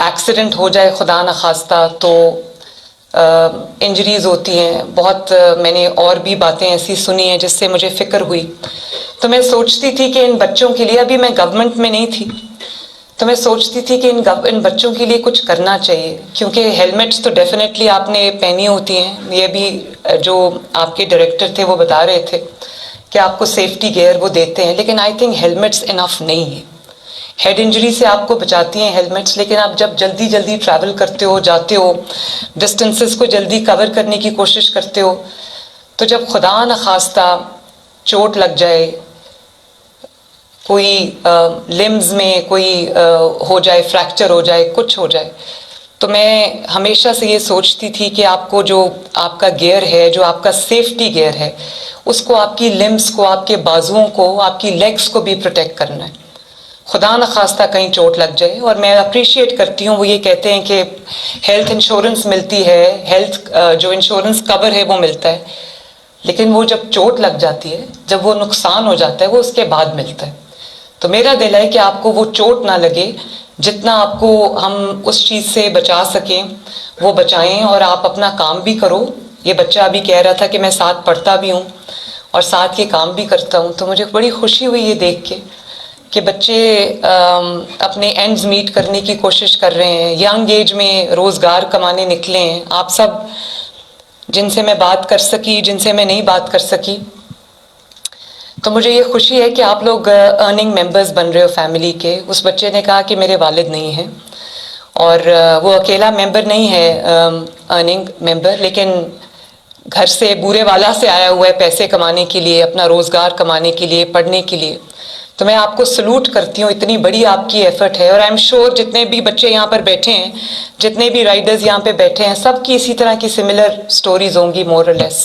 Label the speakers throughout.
Speaker 1: Accident ہو جائے خدا نخواستہ تو انجریز ہوتی ہیں بہت. میں نے اور بھی باتیں ایسی سنی ہیں جس سے مجھے فکر ہوئی. تو میں سوچتی تھی کہ ان بچوں کے لیے، ابھی میں گورنمنٹ میں نہیں تھی، تو میں سوچتی تھی کہ ان بچوں کے لیے کچھ کرنا چاہیے، کیونکہ ہیلمٹس تو ڈیفینیٹلی آپ نے پہنی ہوتی ہیں. یہ بھی جو آپ کے ڈائریکٹر تھے وہ بتا رہے تھے کہ آپ کو سیفٹی گیئر وہ دیتے ہیں، لیکن آئی تھنک ہیلمٹس انف نہیں ہیں. ہیڈ انجری سے آپ کو بچاتی ہیں ہیلمٹس، لیکن آپ جب جلدی جلدی ٹریول کرتے ہو، جاتے ہو، ڈسٹنسز کو جلدی کور کرنے کی کوشش کرتے ہو، تو جب خدا نخواستہ چوٹ لگ جائے، کوئی لمز میں کوئی ہو جائے، فریکچر ہو جائے، کچھ ہو جائے، تو میں ہمیشہ سے یہ سوچتی تھی کہ آپ کو جو آپ کا گیئر ہے، جو آپ کا سیفٹی گیئر ہے، اس کو آپ کی لمز کو، آپ کے بازوؤں کو، آپ کی لیگز کو بھی پروٹیکٹ کرنا ہے. خدا نخواستہ کہیں چوٹ لگ جائے. اور میں اپریشیٹ کرتی ہوں، وہ یہ کہتے ہیں کہ ہیلتھ انشورنس ملتی ہے، ہیلتھ جو انشورنس کور ہے وہ ملتا ہے، لیکن وہ جب چوٹ لگ جاتی ہے، جب وہ نقصان ہو جاتا ہے، وہ اس کے بعد ملتا ہے. تو میرا دل ہے کہ آپ کو وہ چوٹ نہ لگے، جتنا آپ کو ہم اس چیز سے بچا سکیں وہ بچائیں، اور آپ اپنا کام بھی کرو. یہ بچہ ابھی کہہ رہا تھا کہ میں ساتھ پڑھتا بھی ہوں اور ساتھ یہ کام بھی کرتا ہوں، تو مجھے بڑی خوشی ہوئی یہ دیکھ کے کہ بچے اپنے اینڈز میٹ کرنے کی کوشش کر رہے ہیں، ینگ ایج میں روزگار کمانے نکلے ہیں. آپ سب جن سے میں بات کر سکی، جن سے میں نہیں بات کر سکی، تو مجھے یہ خوشی ہے کہ آپ لوگ ارننگ ممبرز بن رہے ہو فیملی کے. اس بچے نے کہا کہ میرے والد نہیں ہیں، اور وہ اکیلا ممبر نہیں ہے ارننگ ممبر، لیکن گھر سے بورے والا سے آیا ہوا ہے پیسے کمانے کے لیے، اپنا روزگار کمانے کے لیے، پڑھنے کے لیے. تو میں آپ کو سلوٹ کرتی ہوں، اتنی بڑی آپ کی ایفرٹ ہے. اور آئی ایم شیور جتنے بھی بچے یہاں پر بیٹھے ہیں، جتنے بھی رائڈرز یہاں پہ بیٹھے ہیں، سب کی اسی طرح کی سملر سٹوریز ہوں گی مور اور لیس.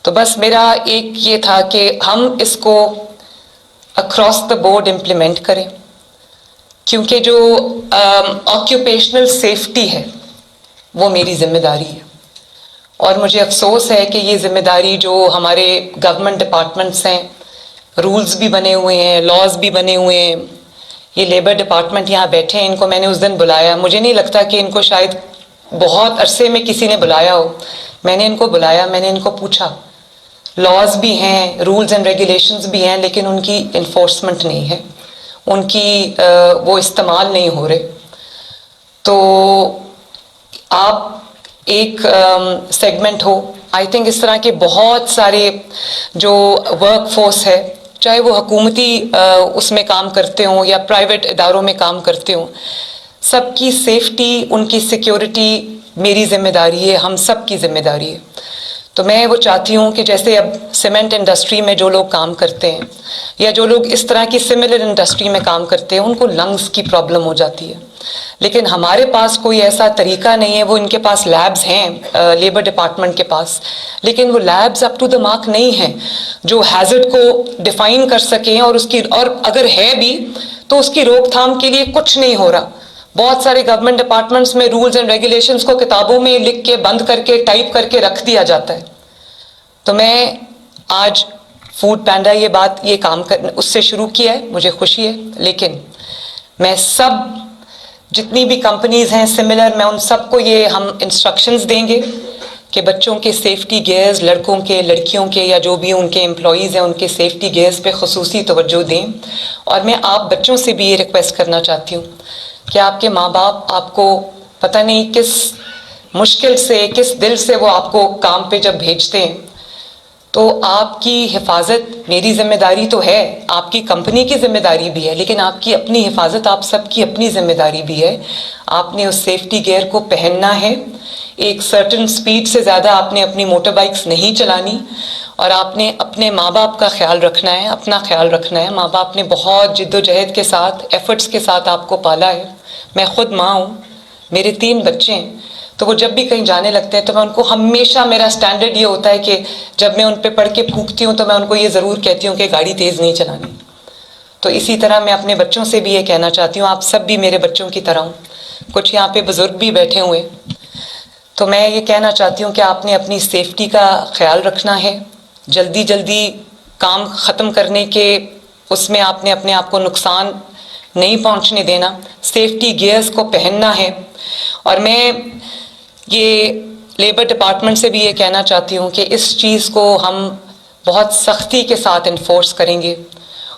Speaker 1: تو بس میرا ایک یہ تھا کہ ہم اس کو اکراس دا بورڈ امپلیمنٹ کریں، کیونکہ جو آکیوپیشنل سیفٹی ہے وہ میری ذمہ داری ہے. اور مجھے افسوس ہے کہ یہ ذمہ داری جو ہمارے گورنمنٹ ڈپارٹمنٹس ہیں، رولز بھی بنے ہوئے ہیں، لاز بھی بنے ہوئے ہیں. یہ لیبر ڈپارٹمنٹ یہاں بیٹھے ہیں، ان کو میں نے اس دن بلایا. مجھے نہیں لگتا کہ ان کو شاید بہت عرصے میں کسی نے بلایا ہو. میں نے ان کو بلایا، میں نے ان کو پوچھا. لاز بھی ہیں، رولز اینڈ ریگولیشنز بھی ہیں، لیکن ان کی انفورسمنٹ نہیں ہے، ان کی وہ استعمال نہیں ہو رہے. تو آپ ایک سیگمنٹ ہو، آئی تھنک اس طرح کے بہت سارے جو ورک فورس ہے، چاہے وہ حکومتی اس میں کام کرتے ہوں یا پرائیویٹ اداروں میں کام کرتے ہوں، سب کی سیفٹی، ان کی سیکیورٹی میری ذمہ داری ہے، ہم سب کی ذمہ داری ہے. تو میں وہ چاہتی ہوں کہ جیسے اب سیمنٹ انڈسٹری میں جو لوگ کام کرتے ہیں، یا جو لوگ اس طرح کی سملر انڈسٹری میں کام کرتے ہیں، ان کو لنگز کی پرابلم ہو جاتی ہے، لیکن ہمارے پاس کوئی ایسا طریقہ نہیں ہے. وہ ان کے پاس لیبز ہیں لیبر ڈپارٹمنٹ کے پاس، لیکن وہ labs up to the mark نہیں ہیں جو ہیزرڈ کو ڈیفائن کر سکیں، اور اگر ہے بھی تو اس کی روک تھام کے لیے کچھ نہیں ہو رہا. بہت سارے گورنمنٹ ڈپارٹمنٹس میں رولز اینڈ ریگولیشنز کو کتابوں میں لکھ کے، بند کر کے، ٹائپ کر کے رکھ دیا جاتا ہے. تو میں آج فوڈ پینڈا یہ کام اس سے شروع کیا ہے، مجھے خوشی ہے، لیکن میں سب جتنی بھی کمپنیز ہیں سملر، میں ان سب کو یہ ہم انسٹرکشنز دیں گے کہ بچوں کے سیفٹی گیئرز، لڑکوں کے، لڑکیوں کے، یا جو بھی ان کے امپلائیز ہیں، ان کے سیفٹی گیئرز پہ خصوصی توجہ دیں. اور میں آپ بچوں سے بھی یہ ریکویسٹ کرنا چاہتی ہوں کہ آپ کے ماں باپ آپ کو پتہ نہیں کس مشکل سے، کس دل سے وہ آپ کو کام پہ جب بھیجتے ہیں، تو آپ کی حفاظت میری ذمہ داری تو ہے، آپ کی کمپنی کی ذمہ داری بھی ہے، لیکن آپ کی اپنی حفاظت، آپ سب کی اپنی ذمہ داری بھی ہے. آپ نے اس سیفٹی گیئر کو پہننا ہے. ایک سرٹن سپیڈ سے زیادہ آپ نے اپنی موٹر بائکس نہیں چلانی، اور آپ نے اپنے ماں باپ کا خیال رکھنا ہے، اپنا خیال رکھنا ہے. ماں باپ نے بہت جد و جہد کے ساتھ، ایفرٹس کے ساتھ آپ کو پالا ہے. میں خود ماں ہوں، میرے 3 بچے ہیں، تو وہ جب بھی کہیں جانے لگتے ہیں تو میں ان کو ہمیشہ، میرا سٹینڈرڈ یہ ہوتا ہے کہ جب میں ان پہ پڑھ کے پھونکتی ہوں تو میں ان کو یہ ضرور کہتی ہوں کہ گاڑی تیز نہیں چلانی. تو اسی طرح میں اپنے بچوں سے بھی یہ کہنا چاہتی ہوں، آپ سب بھی میرے بچوں کی طرح ہوں. کچھ یہاں پہ بزرگ بھی بیٹھے ہوئے، تو میں یہ کہنا چاہتی ہوں کہ آپ نے اپنی سیفٹی کا خیال رکھنا ہے. جلدی جلدی کام ختم کرنے کے اس میں آپ نے اپنے آپ کو نقصان نہیں پہنچنے دینا، سیفٹی گیئرز کو پہننا ہے. اور میں یہ لیبر ڈپارٹمنٹ سے بھی یہ کہنا چاہتی ہوں کہ اس چیز کو ہم بہت سختی کے ساتھ انفورس کریں گے.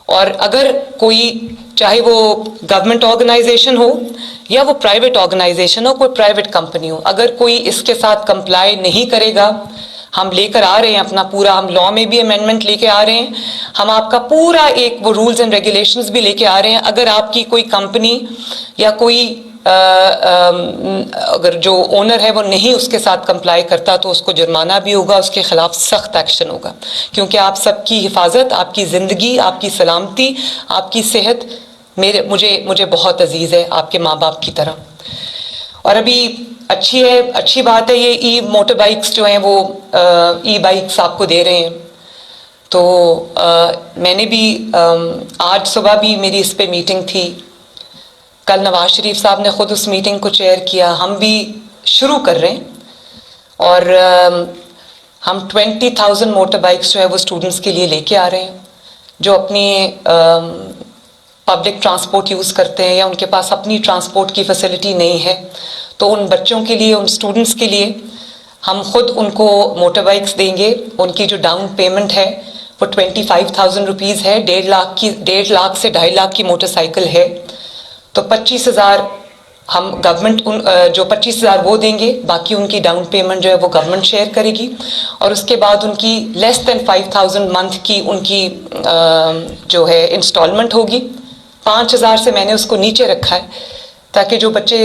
Speaker 1: اور اگر کوئی، چاہے وہ گورنمنٹ آرگنائزیشن ہو یا وہ پرائیویٹ آرگنائزیشن ہو، کوئی پرائیویٹ کمپنی ہو، اگر کوئی اس کے ساتھ کمپلائی نہیں کرے گا، ہم لے کر آ رہے ہیں اپنا پورا، ہم لاء میں بھی امینڈمنٹ لے کے آ رہے ہیں، ہم آپ کا پورا ایک وہ رولز اینڈ ریگولیشنز بھی لے کے آ رہے ہیں. اگر آپ کی کوئی کمپنی یا کوئی اگر جو اونر ہے وہ نہیں اس کے ساتھ کمپلائی کرتا تو اس کو جرمانہ بھی ہوگا، اس کے خلاف سخت ایکشن ہوگا. کیونکہ آپ سب کی حفاظت، آپ کی زندگی، آپ کی سلامتی، آپ کی صحت مجھے بہت عزیز ہے، آپ کے ماں باپ کی طرح. اور ابھی اچھی بات ہے، یہ ای موٹر بائکس جو ہیں وہ ای بائکس آپ کو دے رہے ہیں. تو میں نے بھی آج صبح بھی میری اس پہ میٹنگ تھی، کل نواز شریف صاحب نے خود اس میٹنگ کو چیئر کیا. ہم بھی شروع کر رہے ہیں اور ہم 20,000 موٹر بائکس جو ہے وہ اسٹوڈنٹس کے لیے لے کے آ رہے ہیں جو اپنی پبلک ٹرانسپورٹ یوز کرتے ہیں یا ان کے پاس اپنی ٹرانسپورٹ کی فیسلٹی نہیں ہے. تو ان بچوں کے لیے، ان اسٹوڈنٹس کے لیے ہم خود ان کو موٹر بائکس دیں گے. ان کی جو ڈاؤن پیمنٹ ہے وہ 25,000 روپیز ہے. 1.5 لاکھ سے 2.5 لاکھ کی موٹر سائیکل ہے. تو 25,000 ہم گورنمنٹ جو 25,000 وہ دیں گے، باقی ان کی ڈاؤن پیمنٹ جو ہے وہ گورنمنٹ شیئر کرے گی. اور اس کے بعد ان کی لیس دین 5,000 منتھ کی ان کی جو ہے انسٹالمنٹ ہوگی. 5,000 سے میں نے اس کو نیچے رکھا ہے تاکہ جو بچے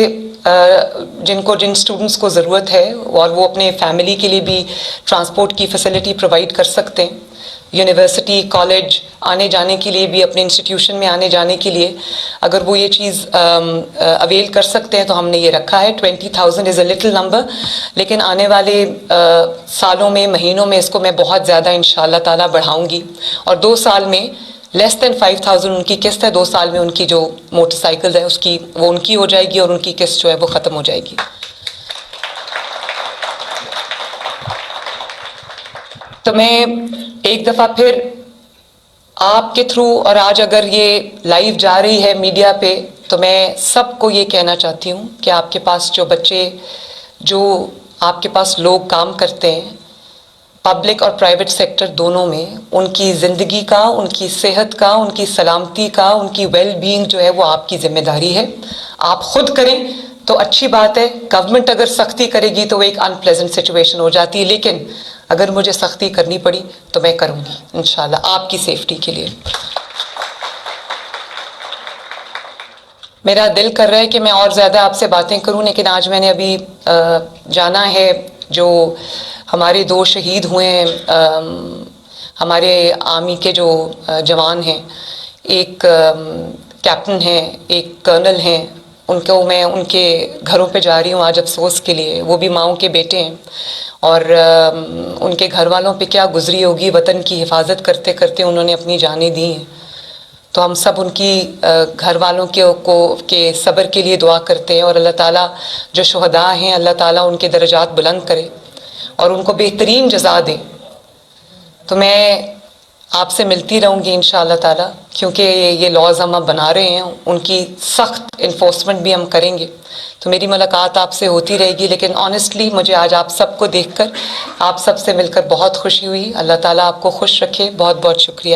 Speaker 1: جن اسٹوڈنٹس کو ضرورت ہے اور وہ اپنے فیملی کے لیے بھی ٹرانسپورٹ کی فیسلٹی پرووائڈ کر سکتے ہیں، یونیورسٹی، کالج آنے جانے کے لیے بھی، اپنے انسٹیٹیوشن میں آنے جانے کے لیے اگر وہ یہ چیز اویل کر سکتے ہیں تو ہم نے یہ رکھا ہے. 20,000 از اے لٹل نمبر، لیکن آنے والے سالوں میں، مہینوں میں اس کو میں بہت زیادہ انشاءاللہ تعالیٰ بڑھاؤں گی. اور 2 سال میں لیس دین 5,000 ان کی قسط ہے. 2 سال میں ان کی جو موٹر سائیکل ہے وہ ان کی ہو جائے گی اور ان کی قسط جو ہے وہ ختم ہو جائے گی. تو میں ایک دفعہ پھر آپ کے تھرو، اور آج اگر یہ لائیو جا رہی ہے میڈیا پہ، تو میں سب کو یہ کہنا چاہتی ہوں کہ آپ کے پاس جو بچے، جو آپ کے پاس لوگ کام کرتے ہیں پبلک اور پرائیویٹ سیکٹر دونوں میں، ان کی زندگی کا، ان کی صحت کا، ان کی سلامتی کا، ان کی ویل بینگ جو ہے وہ آپ کی ذمہ داری ہے. آپ خود کریں تو اچھی بات ہے. گورنمنٹ اگر سختی کرے گی تو وہ ایک ان پلیزنٹ سچویشن ہو جاتی ہے، لیکن اگر مجھے سختی کرنی پڑی تو میں کروں گی انشاءاللہ آپ کی سیفٹی کے لیے. میرا دل کر رہا ہے کہ میں اور زیادہ آپ سے باتیں کروں، لیکن آج میں نے ابھی جانا ہے جو ہمارے 2 شہید ہوئے ہیں، ہمارے آرمی کے جو جوان ہیں، ایک کیپٹن ہیں، ایک کرنل ہیں، میں ان کے گھروں پہ جا رہی ہوں آج افسوس کے لیے. وہ بھی ماؤں کے بیٹے ہیں اور ان کے گھر والوں پہ کیا گزری ہوگی. وطن کی حفاظت کرتے کرتے انہوں نے اپنی جانیں دی ہیں. تو ہم سب ان کی گھر والوں کے صبر کے لیے دعا کرتے ہیں، اور اللہ تعالیٰ جو شہداء ہیں اللہ تعالیٰ ان کے درجات بلند کرے اور ان کو بہترین جزا دے. تو میں آپ سے ملتی رہوں گی انشاءاللہ تعالیٰ، کیونکہ یہ لاز ہم اب بنا رہے ہیں، ان کی سخت انفورسمنٹ بھی ہم کریں گے. تو میری ملاقات آپ سے ہوتی رہے گی، لیکن آنیسٹلی مجھے آج آپ سب کو دیکھ کر، آپ سب سے مل کر بہت خوشی ہوئی. اللہ تعالیٰ آپ کو خوش رکھے. بہت بہت شکریہ.